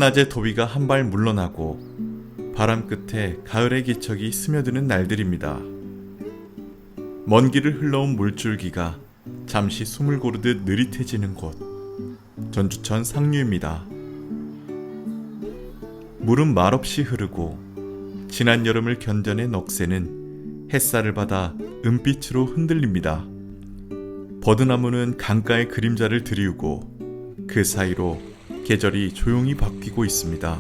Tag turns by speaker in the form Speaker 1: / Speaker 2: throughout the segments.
Speaker 1: 한낮의 더위가 한 발 물러나고 바람 끝에 가을의 기척이 스며드는 날들입니다. 먼 길을 흘러온 물줄기가 잠시 숨을 고르듯 느릿해지는 곳, 전주천 상류입니다. 물은 말없이 흐르고 지난 여름을 견뎌낸 억새는 햇살을 받아 은빛으로 흔들립니다. 버드나무는 강가의 그림자를 드리우고 그 사이로 계절이 조용히 바뀌고 있습니다.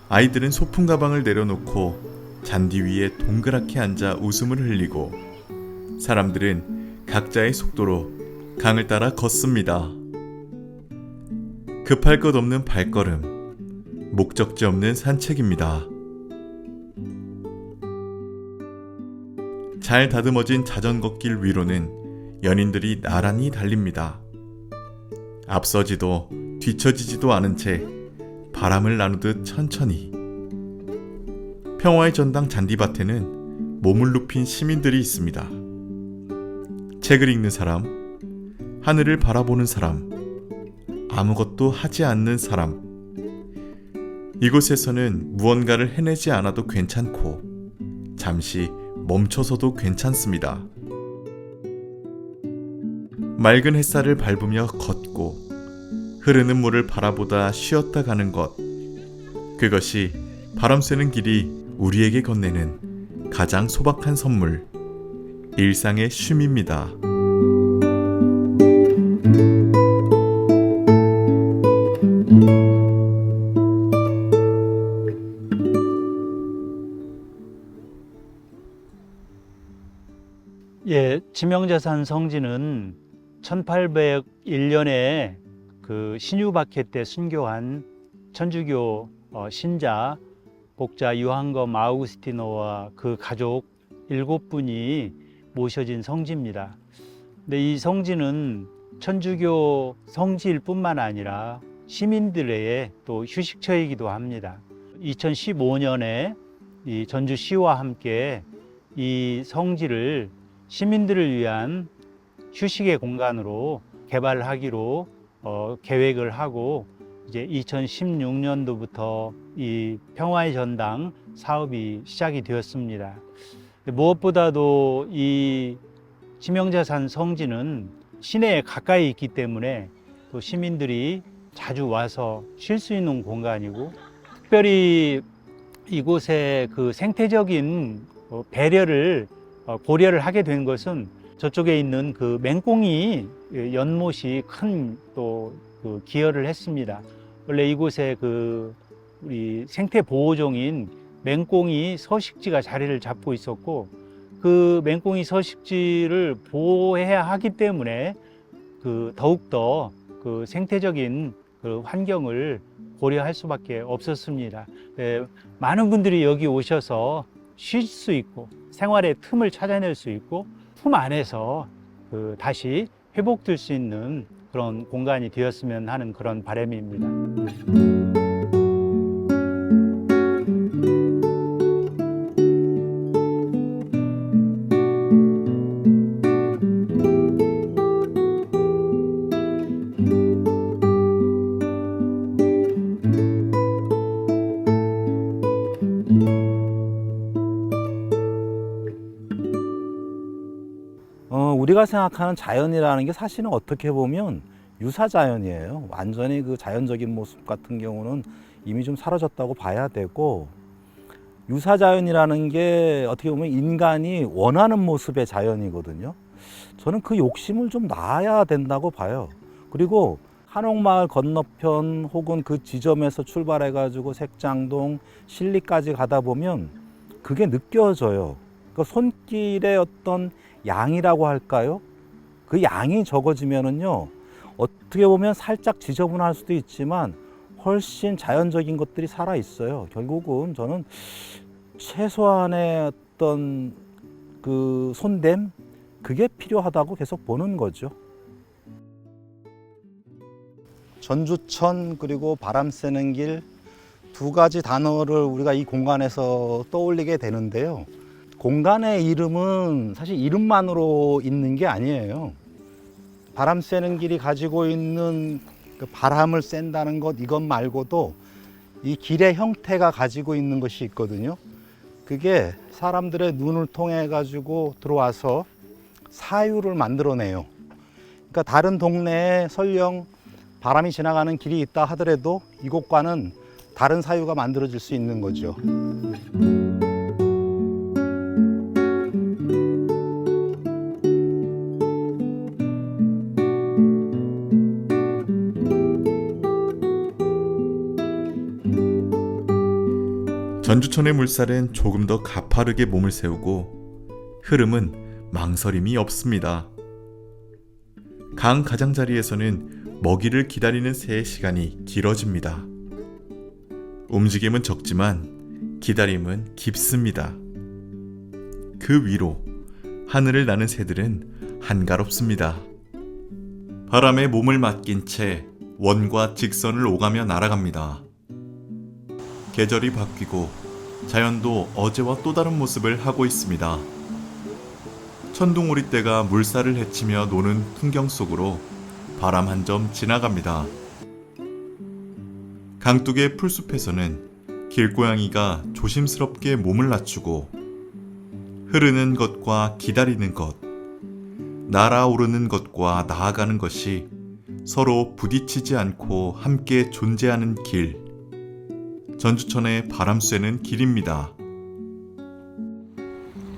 Speaker 1: 아이들은 소풍 가방을 내려놓고 잔디 위에 동그랗게 앉아 웃음을 흘리고 사람들은 각자의 속도로 강을 따라 걷습니다. 급할 것 없는 발걸음, 목적지 없는 산책입니다. 잘 다듬어진 자전거길 위로는 연인들이 나란히 달립니다. 앞서지도 뒤처지지도 않은 채 바람을 나누듯 천천히. 평화의 전당 잔디밭에는 몸을 눕힌 시민들이 있습니다. 책을 읽는 사람, 하늘을 바라보는 사람, 아무것도 하지 않는 사람. 이곳에서는 무언가를 해내지 않아도 괜찮고 잠시 멈춰서도 괜찮습니다. 맑은 햇살을 밟으며 걷고 흐르는 물을 바라보다 쉬었다 가는 것, 그것이 바람 쐬는 길이 우리에게 건네는 가장 소박한 선물, 일상의 쉼입니다.
Speaker 2: 예, 지명자산 성지는 1801년에 그 신유박해 때 순교한 천주교 신자 복자 유한검 아우구스티노와 그 가족 7분이 모셔진 성지입니다. 근데 이 성지는 천주교 성지일 뿐만 아니라 시민들의 또 휴식처이기도 합니다. 2015년에 이 전주시와 함께 이 성지를 시민들을 위한 휴식의 공간으로 개발하기로 계획을 하고 이제 2016년도부터 이 평화의 전당 사업이 시작이 되었습니다. 무엇보다도 이 지명자산 성지는 시내에 가까이 있기 때문에 또 시민들이 자주 와서 쉴 수 있는 공간이고, 특별히 이곳에 그 생태적인 배려를 고려를 하게 된 것은 저쪽에 있는 그 맹꽁이 연못이 큰 또 그 기여를 했습니다. 원래 이곳에 그 우리 생태 보호종인 맹꽁이 서식지가 자리를 잡고 있었고, 그 맹꽁이 서식지를 보호해야 하기 때문에 그 더욱더 그 생태적인 그 환경을 고려할 수밖에 없었습니다. 많은 분들이 여기 오셔서 쉴 수 있고 생활의 틈을 찾아낼 수 있고 품 안에서 그 다시 회복될 수 있는 그런 공간이 되었으면 하는 그런 바람입니다.
Speaker 3: 우리가 생각하는 자연이라는 게 사실은 어떻게 보면 유사자연이에요. 완전히 그 자연적인 모습 같은 경우는 이미 좀 사라졌다고 봐야 되고, 유사자연이라는 게 어떻게 보면 인간이 원하는 모습의 자연이거든요. 저는 그 욕심을 좀 놔야 된다고 봐요. 그리고 한옥마을 건너편 혹은 그 지점에서 출발해 가지고 색장동, 신리까지 가다 보면 그게 느껴져요. 그 손길의 어떤 양이라고 할까요? 그 양이 적어지면은요, 어떻게 보면 살짝 지저분할 수도 있지만 훨씬 자연적인 것들이 살아 있어요. 결국은 저는 최소한의 어떤 그 손댐, 그게 필요하다고 계속 보는 거죠. 전주천 그리고 바람 쐬는 길, 두 가지 단어를 우리가 이 공간에서 떠올리게 되는데요. 공간의 이름은 사실 이름만으로 있는 게 아니에요. 바람 쐬는 길이 가지고 있는 그 바람을 쐰다는 것, 이것 말고도 이 길의 형태가 가지고 있는 것이 있거든요. 그게 사람들의 눈을 통해 가지고 들어와서 사유를 만들어내요. 그러니까 다른 동네에 설령 바람이 지나가는 길이 있다 하더라도 이곳과는 다른 사유가 만들어질 수 있는 거죠.
Speaker 1: 전주천의 물살은 조금 더 가파르게 몸을 세우고 흐름은 망설임이 없습니다. 강 가장자리에서는 먹이를 기다리는 새의 시간이 길어집니다. 움직임은 적지만 기다림은 깊습니다. 그 위로 하늘을 나는 새들은 한가롭습니다. 바람에 몸을 맡긴 채 원과 직선을 오가며 날아갑니다. 계절이 바뀌고 자연도 어제와 또 다른 모습을 하고 있습니다. 천둥오리떼가 물살을 헤치며 노는 풍경 속으로 바람 한 점 지나갑니다. 강둑의 풀숲에서는 길고양이가 조심스럽게 몸을 낮추고 흐르는 것과 기다리는 것, 날아오르는 것과 나아가는 것이 서로 부딪히지 않고 함께 존재하는 길, 전주천의 바람 쐬는 길입니다.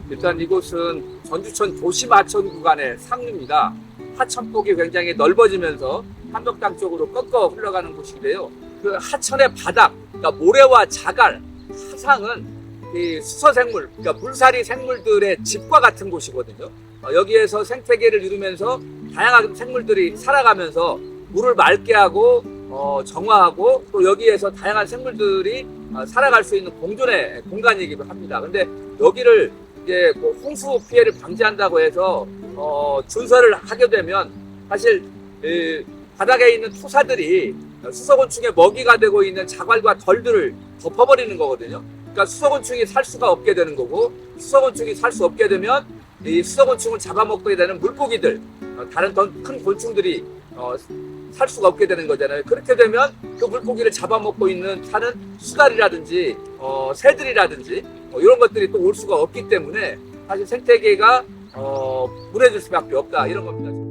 Speaker 4: 일단 이곳은 전주천 도심하천 구간의 상류입니다. 하천폭이 굉장히 넓어지면서 한덕당 쪽으로 꺾어 흘러가는 곳인데요. 그 하천의 바닥, 그러니까 모래와 자갈, 하상은 이 수서생물, 그러니까 물살이 생물들의 집과 같은 곳이거든요. 여기에서 생태계를 이루면서 다양한 생물들이 살아가면서 물을 맑게 하고 정화하고 또 여기에서 다양한 생물들이 살아갈 수 있는 공존의 공간이기도 합니다. 근데 여기를 이제 뭐 홍수 피해를 방지한다고 해서 준설을 하게 되면 사실 바닥에 있는 토사들이 수서곤충의 먹이가 되고 있는 자갈과 덜들을 덮어버리는 거거든요. 그러니까 수서곤충이 살 수가 없게 되는 거고, 수서곤충이 살 수 없게 되면 이 수서곤충을 잡아먹게 되는 물고기들, 다른 더 큰 곤충들이 살 수가 없게 되는 거잖아요. 그렇게 되면 그 물고기를 잡아먹고 있는 사는 수달이라든지 새들이라든지 이런 것들이 또 올 수가 없기 때문에 사실 생태계가 무너질 수밖에 없다, 이런 겁니다.